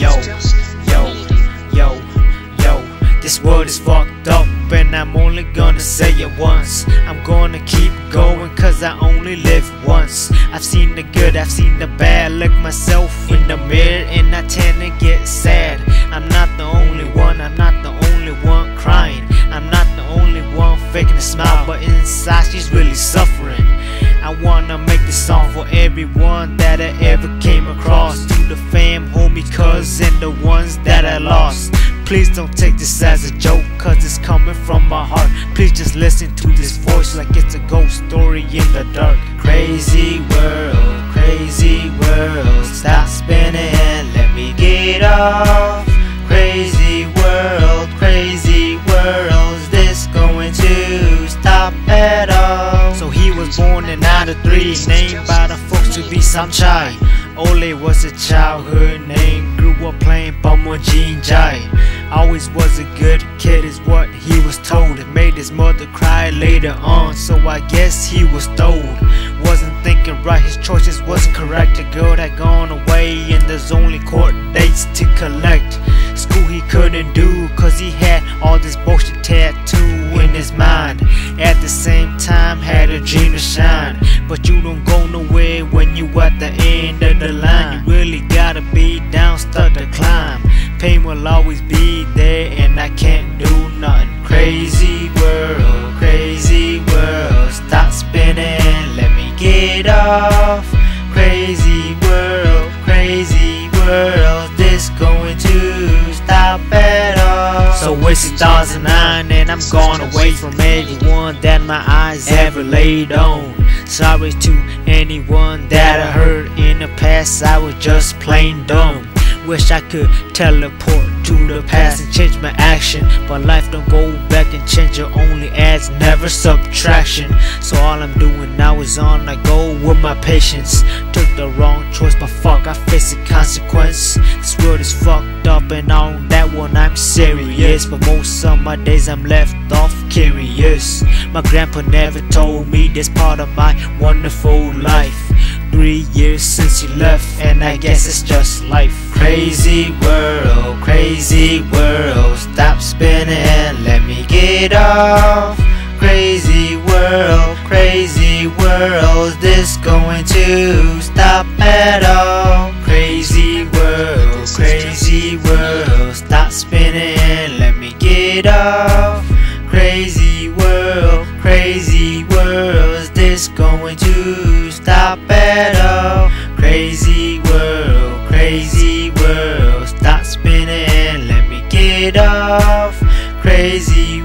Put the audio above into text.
Yo, yo, yo, yo, this world is fucked up and I'm only gonna say it once. I'm gonna keep going cause I only live once. I've seen the good, I've seen the bad. Look myself in the mirror and I tend to get sad. I'm not the only one, I'm not the only one crying. I'm not the only one faking a smile, but inside she's really suffering. I wanna make this song for everyone that I ever came across. To the fam, homie, cuz, and the ones that I lost. Please don't take this as a joke, cause it's coming from my heart. Please just listen to this voice like it's a ghost story in the dark. Crazy world, stop spinning, let me get off. Crazy world, is this going to stop at all? So he was born in '93, named by the folks to be Samchai. Ole was a childhood name, grew up playing Bummo Jinjai. Always was a good kid is what he was told. It made his mother cry later on, so I guess he was told. Wasn't thinking right, his choices wasn't correct. The girl had gone away and there's only court dates to collect. School he couldn't do cause he had all this bullshit tattoo in his mind. At the same time had a dream to shine, but you don't go nowhere when you at the end of the line. You really gotta be down, start to climb. Pain will always be there and I can't do nothing. Crazy world, stop spinning, let me get off. Crazy world, this going to stop at all? So it's 2009 and I'm gone away from everyone that my eyes ever laid on. Sorry to anyone that I hurt in the past, I was just plain dumb. Wish I could teleport to the past and change my action, but life don't go back and change, it only adds, never subtraction. So all I'm doing now is on I go with my patience. Took the wrong choice, but fuck, I face the consequence. This world is fucked up and on that one I'm serious, but most of my days I'm left off curious. My grandpa never told me this part of my wonderful life. 3 years since he left and I guess it's just life. Crazy world, stop spinning, let me get off. Crazy world, is this going to stop at all? Crazy world, stop spinning, let me get off. Crazy world, is this going to stop at all? Crazy world, stop spinning, let me get off. Crazy